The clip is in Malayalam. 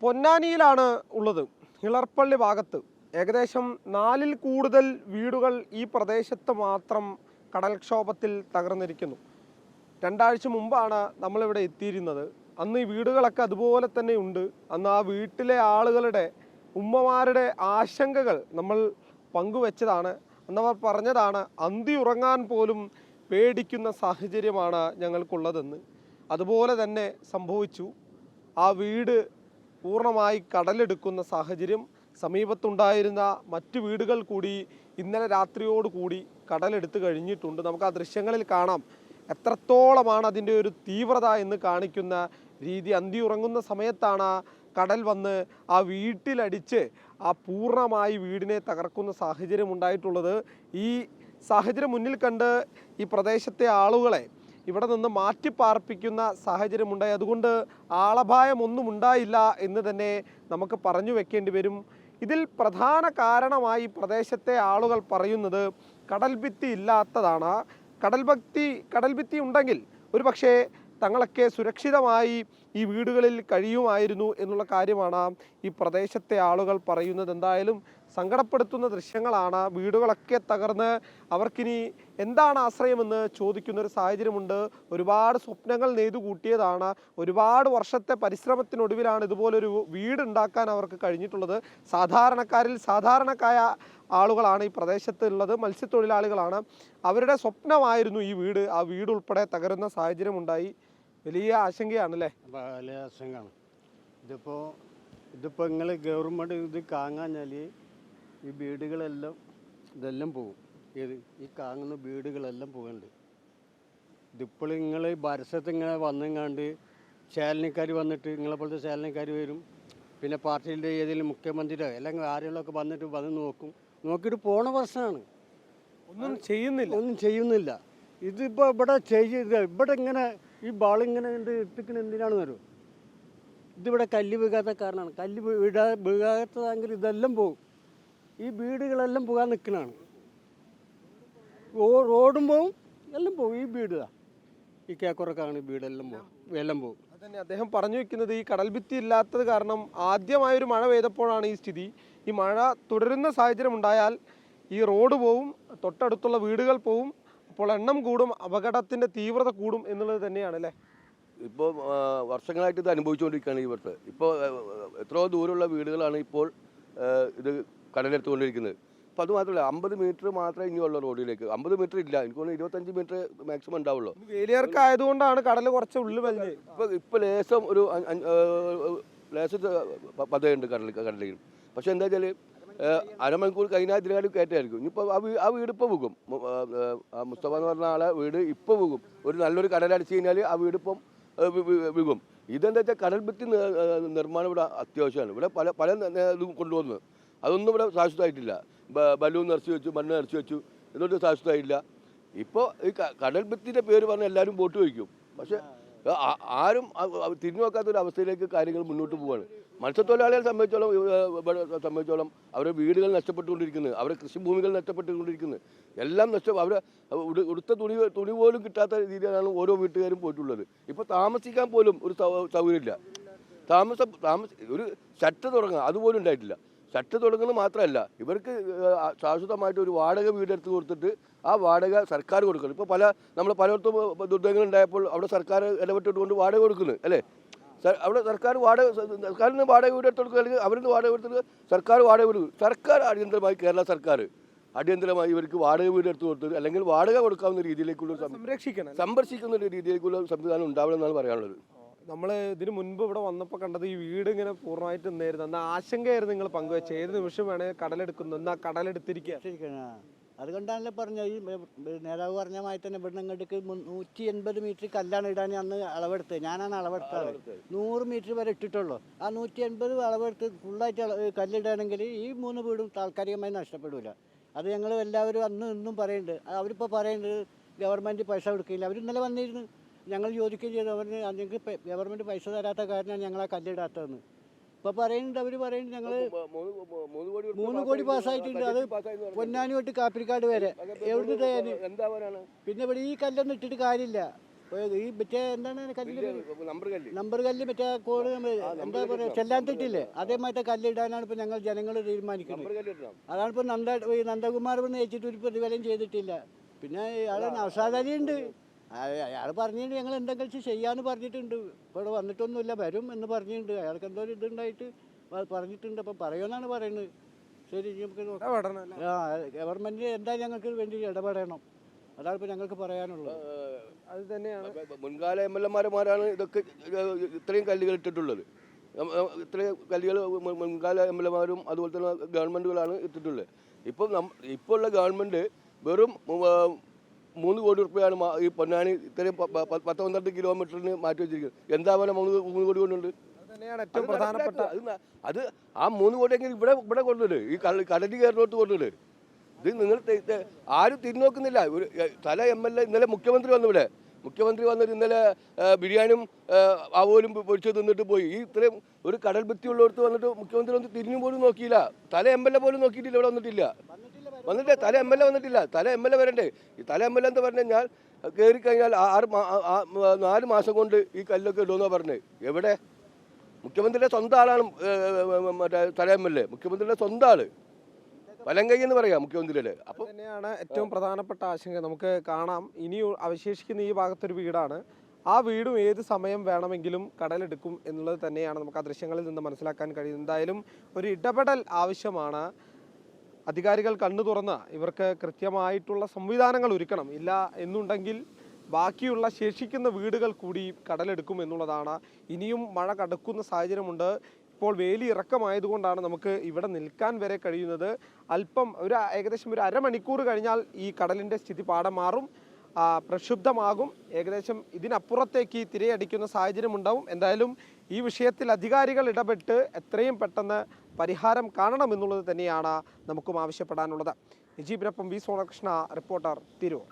പൊന്നാനിയിലാണ് ഉള്ളത്. ഇളർപ്പള്ളി ഭാഗത്ത് ഏകദേശം 4-ൽ കൂടുതൽ വീടുകൾ ഈ പ്രദേശത്ത് മാത്രം കടൽക്ഷോഭത്തിൽ തകർന്നിരിക്കുന്നു. 2 ആഴ്ച മുമ്പാണ് നമ്മളിവിടെ എത്തിയിരുന്നത്. അന്ന് ഈ വീടുകളൊക്കെ അതുപോലെ തന്നെ ഉണ്ട്. അന്ന് ആ വീട്ടിലെ ആളുകളുടെ ഉമ്മമാരുടെ ആശങ്കകൾ നമ്മൾ പങ്കുവെച്ചതാണ്. അന്നവർ പറഞ്ഞതാണ് അന്തി ഉറങ്ങാൻ പോലും പേടിക്കുന്ന സാഹചര്യമാണ് ഞങ്ങൾക്കുള്ളതെന്ന്. അതുപോലെ തന്നെ സംഭവിച്ചു. ആ വീട് പൂർണ്ണമായി കടലെടുക്കുന്ന സാഹചര്യം. സമീപത്തുണ്ടായിരുന്ന മറ്റു വീടുകൾ കൂടി ഇന്നലെ രാത്രിയോടുകൂടി കടലെടുത്ത് കഴിഞ്ഞിട്ടുണ്ട്. നമുക്ക് ആ ദൃശ്യങ്ങളിൽ കാണാം എത്രത്തോളമാണ് അതിൻ്റെ ഒരു തീവ്രത എന്ന് കാണിക്കുന്ന രീതി. അന്തി ഉറങ്ങുന്ന സമയത്താണ് കടൽ വന്ന് ആ വീട്ടിലടിച്ച് ആ പൂർണ്ണമായി വീടിനെ തകർക്കുന്ന സാഹചര്യം ഉണ്ടായിട്ടുള്ളത്. ഈ സാഹചര്യം മുന്നിൽ കണ്ട് ഈ പ്രദേശത്തെ ആളുകളെ ഇവിടെ നിന്ന് മാറ്റിപ്പാർപ്പിക്കുന്ന സാഹചര്യമുണ്ടായി. അതുകൊണ്ട് ആളപായമൊന്നും ഉണ്ടായില്ല എന്ന് തന്നെ നമുക്ക് പറഞ്ഞു വെക്കേണ്ടി വരും. ഇതിൽ പ്രധാന കാരണമായി പ്രദേശത്തെ ആളുകൾ പറയുന്നത് കടൽഭിത്തി ഇല്ലാത്തതാണ്. കടൽഭിത്തി ഉണ്ടെങ്കിൽ ഒരുപക്ഷെ തങ്ങളൊക്കെ സുരക്ഷിതമായി ഈ വീടുകളിൽ കഴിയുമായിരുന്നു എന്നുള്ള കാര്യമാണ് ഈ പ്രദേശത്തെ ആളുകൾ പറയുന്നത്. എന്തായാലും സങ്കടപ്പെടുത്തുന്ന ദൃശ്യങ്ങളാണ്. വീടുകളൊക്കെ തകർന്ന് അവർക്കിനി എന്താണ് ആശ്രയമെന്ന് ചോദിക്കുന്ന ഒരു സാഹചര്യമുണ്ട്. ഒരുപാട് സ്വപ്നങ്ങൾ നെയ്തു കൂട്ടിയതാണ്. ഒരുപാട് വർഷത്തെ പരിശ്രമത്തിനൊടുവിലാണ് ഇതുപോലൊരു വീടുണ്ടാക്കാൻ അവർക്ക് കഴിഞ്ഞിട്ടുള്ളത്. സാധാരണക്കാരായ ആളുകളാണ് ഈ പ്രദേശത്ത് ഉള്ളത്. മത്സ്യത്തൊഴിലാളികളാണ്. അവരുടെ സ്വപ്നമായിരുന്നു ഈ വീട്. ആ വീട് ഉൾപ്പെടെ തകരുന്ന സാഹചര്യമുണ്ടായി. വലിയ ആശങ്കയാണല്ലേ? വലിയ ആശങ്കയാണ്. ഇതിപ്പോൾ നിങ്ങൾ ഗവൺമെൻറ് ഇത് കാങ്ങാഞ്ഞാൽ ഈ വീടുകളെല്ലാം ഇതെല്ലാം പോകും. ഈ കാങ്ങുന്ന വീടുകളെല്ലാം പോകുന്നുണ്ട്. ഇതിപ്പോൾ നിങ്ങൾ ഭരസത്ത് ഇങ്ങനെ വന്നെങ്ങാണ്ട് ചാലനിക്കാർ വന്നിട്ട് നിങ്ങളെ പോലത്തെ ചാലനിക്കാർ വരും. പിന്നെ പാർട്ടിയുടെ ഏതെങ്കിലും മുഖ്യമന്ത്രിയോ അല്ലെങ്കിൽ ആരെങ്കിലുമൊക്കെ വന്ന് നോക്കിയിട്ട് പോണ പ്രശ്നമാണ്. ഒന്നും ചെയ്യുന്നില്ല. ഇതിപ്പോൾ ഇവിടെ ഇങ്ങനെ ഈ ബാളിങ്ങനെ എത്തിക്കുന്ന എന്തിനാണെന്ന് വരും. ഇതിവിടെ കല്ല് വീഴാത്ത കാരണമാണ്. കല്ല് വീഴാത്തതെങ്കിൽ ഇതെല്ലാം പോകും. ഈ വീടുകളെല്ലാം പോകാൻ നിൽക്കുന്നതാണ്. റോഡും പോവും, എല്ലാം പോകും. ഈ വീട് ഈ കേക്കുറക്കാണ് വീടെല്ലാം പോകും. അതന്നെ അദ്ദേഹം പറഞ്ഞു വെക്കുന്നത്. ഈ കടൽഭിത്തി ഇല്ലാത്തത് കാരണം ആദ്യമായൊരു മഴ പെയ്തപ്പോഴാണ് ഈ സ്ഥിതി. ഈ മഴ തുടരുന്ന സാഹചര്യം ഉണ്ടായാൽ ഈ റോഡ് പോവും, തൊട്ടടുത്തുള്ള വീടുകൾ പോവും. അപ്പോൾ എണ്ണം കൂടും, അപകടത്തിൻ്റെ തീവ്രത കൂടും എന്നുള്ളത് തന്നെയാണ് അല്ലേ? ഇപ്പോൾ വർഷങ്ങളായിട്ട് ഇത് അനുഭവിച്ചുകൊണ്ടിരിക്കുകയാണ് ഇവിടുത്തെ. ഇപ്പോൾ എത്രയോ ദൂരമുള്ള വീടുകളാണ് ഇപ്പോൾ ഇത് കടലെടുത്തുകൊണ്ടിരിക്കുന്നത്. അപ്പോൾ അത് മാത്രമല്ല, 50 മീറ്റർ മാത്രമേ ഇനിയുള്ള റോഡിലേക്ക്. 50 മീറ്റർ ഇല്ല, എനിക്ക് തോന്നുന്നു 25 മീറ്റർ മാക്സിമം ഉണ്ടാവുള്ളൂ. വേലിയർക്ക് ആയതുകൊണ്ടാണ് കടൽ കുറച്ച് ഉള്ളിൽ വലിഞ്ഞത്. ഇപ്പോൾ ലേശം പതയുണ്ട് കടലിൽ. പക്ഷെ എന്താ വെച്ചാൽ അരമണിക്കൂർ കഴിഞ്ഞാൽ ഇതിനാലും കയറ്റമായിരിക്കും. ഇനിയിപ്പോൾ ആ വീട് ഇപ്പോൾ പോകും. മുസ്തഫ എന്ന് പറഞ്ഞ ആളെ വീട് ഇപ്പോൾ പോകും. ഒരു നല്ലൊരു കടലടിച്ച് കഴിഞ്ഞാൽ ആ വീട് ഇപ്പം വീകും. ഇതെന്താ വെച്ചാൽ കടൽഭിത്തി നിർമ്മാണം ഇവിടെ അത്യാവശ്യമാണ്. ഇവിടെ പല ഇതും കൊണ്ടുവന്നു. അതൊന്നും ഇവിടെ ശാശ്വതമായിട്ടില്ല. ബലൂൺ നിറച്ച് വെച്ചു, മണ്ണ് നിറച്ച് വെച്ചു, എന്നിട്ട് ശാശ്വതമായില്ല. ഇപ്പോൾ ഈ കടൽഭിത്തിൻ്റെ പേര് പറഞ്ഞാൽ എല്ലാവരും വോട്ട് വയ്ക്കും. പക്ഷെ ആരും തിരിഞ്ഞു നോക്കാത്തൊരു അവസ്ഥയിലേക്ക് കാര്യങ്ങൾ മുന്നോട്ട് പോവുകയാണ്. മത്സ്യത്തൊഴിലാളികളെ സംബന്ധിച്ചോളം അവരുടെ വീടുകൾ നഷ്ടപ്പെട്ടുകൊണ്ടിരിക്കുന്നത്, അവരുടെ കൃഷിഭൂമികൾ നഷ്ടപ്പെട്ടുകൊണ്ടിരിക്കുന്നത്, എല്ലാം അവരെ ഉടുത്ത തുണി പോലും കിട്ടാത്ത രീതിയിലാണ് ഓരോ വീട്ടുകാരും പോയിട്ടുള്ളത്. ഇപ്പോൾ താമസിക്കാൻ പോലും ഒരു സൗകര്യമില്ല. ഒരു ഷട്ട് തുടങ്ങുക അതുപോലും ഉണ്ടായിട്ടില്ല. ഷട്ട് തുടങ്ങുന്നത് മാത്രമല്ല, ഇവർക്ക് ശാശ്വതമായിട്ട് ഒരു വാടക വീടെടുത്ത് കൊടുത്തിട്ട് ആ വാടക സർക്കാർ കൊടുക്കണം. ഇപ്പോൾ പലയിടത്തും ദുരിതങ്ങളുണ്ടായപ്പോൾ അവിടെ സർക്കാർ ഇടപെട്ടിട്ടുകൊണ്ട് വാടക കൊടുക്കുന്നത് അല്ലേ? അവിടെ സർക്കാരിന് വാടക വീട് എടുത്ത് കൊടുക്കുക, അല്ലെങ്കിൽ അവരിന്ന് വാടക എടുത്ത് സർക്കാർ വാടക വീട്. സർക്കാർ അടിയന്തരമായി, കേരള സർക്കാർ അടിയന്തരമായി ഇവർക്ക് വാടക വീട് എടുത്ത് കൊടുത്തത്, അല്ലെങ്കിൽ വാടക കൊടുക്കാവുന്ന രീതിയിലേക്കുള്ള സംരക്ഷിക്കുന്ന ഒരു രീതിയിലേക്കുള്ള സംവിധാനം ഉണ്ടാവണമെന്നാണ് പറയാനുള്ളത്. നമ്മൾ ഇതിന് മുൻപ് ഇവിടെ വന്നപ്പോൾ കണ്ടത് ഈ വീട് ഇങ്ങനെ പൂർണ്ണമായിട്ട് നിന്നായിരുന്നു. എന്നാൽ ആശങ്കയായിരുന്നു നിങ്ങൾ പങ്കുവെച്ച. ഏത് നിമിഷം വേണേൽ കടലെടുക്കുന്നു, എന്നാൽ കടലെടുത്തിരിക്കുക. അതുകൊണ്ടാണല്ലോ പറഞ്ഞ ഈ നേതാവ് പറഞ്ഞ മാതിരി തന്നെ ഇവിടെ ഇങ്ങോട്ടേക്ക് 180 മീറ്റർ കല്ലാണ് ഇടാൻ അന്ന് അളവെടുത്തത്. ഞാനാണ് അളവെടുത്തത്. 100 മീറ്റർ വരെ ഇട്ടിട്ടുള്ളൂ. ആ 180 അളവെടുത്ത് ഫുള്ളായിട്ട് കല്ലിടുകയാണെങ്കിൽ ഈ 3 വീടും താൽക്കാലികമായി നഷ്ടപ്പെടില്ല. അത് ഞങ്ങൾ എല്ലാവരും അന്നും ഇന്നും പറയുന്നുണ്ട്. അവരിപ്പോൾ പറയുന്നുണ്ട് ഗവൺമെൻറ് പൈസ കൊടുക്കില്ല. അവർ ഇന്നലെ വന്നിരുന്നു, ഞങ്ങൾ ചോദിക്കുകയും ചെയ്തു. ഞങ്ങൾക്ക് ഗവൺമെൻറ് പൈസ തരാത്ത കാരണമാണ് ഞങ്ങൾ ആ കല്ലിടാത്തതെന്ന്. ഇപ്പോൾ പറയുന്നുണ്ട്, അവർ പറയുന്നുണ്ട് ഞങ്ങൾ 3 കോടി പാസ്സായിട്ടുണ്ട്. അത് പൊന്നാനി തൊട്ട് കാപ്പിരിക്കാട് വരെ എവിടുന്ന് തരാൻ. പിന്നെ ഇവിടെ ഈ കല്ലൊന്നും ഇട്ടിട്ട് കാര്യമില്ല. ഈ മറ്റേ എന്താണ് കല്ല് നമ്പർ കല്ല് നമ്പർ കല്ല് മറ്റേ കോട് എന്താ പറയുക ചെല്ലാൻ അതേമാതിരി കല്ലിടാനാണ് ഇപ്പോൾ ഞങ്ങൾ ജനങ്ങൾ തീരുമാനിക്കുന്നത്. നമ്പർ കല്ല് ഇടണം. അതാണ് ഇപ്പോൾ നന്ദകുമാർ വന്ന് വെച്ചിട്ട് ഒരു പ്രതിഫലം ചെയ്തിട്ടില്ല. പിന്നെ അയാൾ നൗഷാദ് അലി ഉണ്ട്, അയാൾ പറഞ്ഞിട്ടുണ്ട് ഞങ്ങൾ എന്തെങ്കിലും ചെയ്യാമെന്ന് പറഞ്ഞിട്ടുണ്ട്. ഇപ്പോൾ ഇവിടെ വന്നിട്ടൊന്നുമില്ല, വരും എന്ന് പറഞ്ഞിട്ടുണ്ട്. അയാൾക്ക് എന്തോ ഒരു ഇതുണ്ടായിട്ട് പറഞ്ഞിട്ടുണ്ട്. അപ്പം പറയുമെന്നാണ് പറയുന്നത്. ശരി, നമുക്ക് ഗവൺമെൻറ് എന്തായാലും ഞങ്ങൾക്ക് വേണ്ടി ഇടപെടണം. അതാണ് ഇപ്പോൾ ഞങ്ങൾക്ക് പറയാനുള്ളത്. അത് തന്നെയാണ് മുൻകാല MLA-മാരാണ് ഇതൊക്കെ ഇത്രയും കല്ലുകൾ ഇട്ടിട്ടുള്ളത്. ഇത്രയും കല്ലുകൾ മുൻകാല MLA-മാരും അതുപോലെ തന്നെ ഗവൺമെൻറ്റുകളാണ് ഇട്ടിട്ടുള്ളത്. ഇപ്പോൾ ഉള്ള ഗവൺമെൻറ് വെറും 3 കോടി രൂപയാണ് ഈ പൊന്നാനി ഇത്രയും 12 കിലോമീറ്ററിന് മാറ്റി വെച്ചിരിക്കുന്നത്. എന്താ പറയുക 3 കോടി കൊണ്ടുണ്ട്? തന്നെയാണ് ഏറ്റവും പ്രധാനപ്പെട്ട. അത് ആ 3 കോടിയെങ്കിൽ ഇവിടെ കൊണ്ടുവരും, ഈ കടലിൽ കയറിനോട്ട് കൊണ്ടുവരും. ഇത് നിങ്ങൾ ആരും തിരിഞ്ഞോക്കുന്നില്ല. ഒരു തല MLA ഇന്നലെ മുഖ്യമന്ത്രി വന്നിവിടെ, മുഖ്യമന്ത്രി വന്നിട്ട് ഇന്നലെ ബിരിയാണിയും ആവോലും പൊരിച്ചു തിന്നിട്ട് പോയി. ഈ ഇത്രയും ഒരു കടൽ ഭിത്തിയുള്ളടത്ത് വന്നിട്ട് മുഖ്യമന്ത്രി ഒന്ന് തിരിഞ്ഞു പോലും നോക്കിയില്ല. തല MLA പോലും നോക്കിയിട്ടില്ല, ഇവിടെ വന്നിട്ടില്ല. തല MLA വന്നിട്ടില്ല. തല MLA വരണ്ടേ? ഈ തല MLA എന്താ പറഞ്ഞു കഴിഞ്ഞാൽ കയറി കഴിഞ്ഞാൽ 4 മാസം കൊണ്ട് ഈ കല്ലൊക്കെ ഇടുമെന്നാണ് പറഞ്ഞത്. എവിടെ? മുഖ്യമന്ത്രിയുടെ സ്വന്തം ആളാണ് മറ്റേ തല MLA, മുഖ്യമന്ത്രിയുടെ സ്വന്തം ആള്, വലങ്കൈ എന്ന് പറയാം മുഖ്യമന്ത്രിയുടെ. അപ്പോൾ തന്നെയാണ് ഏറ്റവും പ്രധാനപ്പെട്ട ആശങ്ക. നമുക്ക് കാണാം, ഇനി അവശേഷിക്കുന്ന ഈ ഭാഗത്തൊരു വീടാണ്. ആ വീടും ഏത് സമയം വേണമെങ്കിലും കടലെടുക്കും എന്നുള്ളത് തന്നെയാണ് നമുക്ക് ആ ദൃശ്യങ്ങളിൽ നിന്ന് മനസ്സിലാക്കാൻ കഴിയുന്നത്. എന്തായാലും ഒരു ഇടപെടൽ ആവശ്യമാണ്. അധികാരികൾ കണ്ണു തുറന്ന് ഇവർക്ക് കൃത്യമായിട്ടുള്ള സംവിധാനങ്ങൾ ഒരുക്കണം. ഇല്ല എന്നുണ്ടെങ്കിൽ ബാക്കിയുള്ള ശേഷിക്കുന്ന വീടുകൾ കൂടി കടലെടുക്കും എന്നുള്ളതാണ്. ഇനിയും മഴ കടക്കുന്ന സാഹചര്യമുണ്ട്. ഇപ്പോൾ വേലി ഇറക്കമായതുകൊണ്ടാണ് നമുക്ക് ഇവിടെ നിൽക്കാൻ വരെ കഴിയുന്നത്. അല്പം ഏകദേശം ഒരു അരമണിക്കൂർ കഴിഞ്ഞാൽ ഈ കടലിൻ്റെ സ്ഥിതി പാഠം മാറും, പ്രക്ഷുബ്ധമാകും. ഏകദേശം ഇതിനപ്പുറത്തേക്ക് തിരയടിക്കുന്ന സാഹചര്യമുണ്ടാവും. എന്തായാലും ഈ വിഷയത്തിൽ അധികാരികൾ ഇടപെട്ട് എത്രയും പെട്ടെന്ന് പരിഹാരം കാണണമെന്നുള്ളത് തന്നെയാണ് നമുക്കും ആവശ്യപ്പെടാനുള്ളത്. നിജീബിനൊപ്പം വി സോണകൃഷ്ണ, റിപ്പോർട്ടർ, തിരൂർ.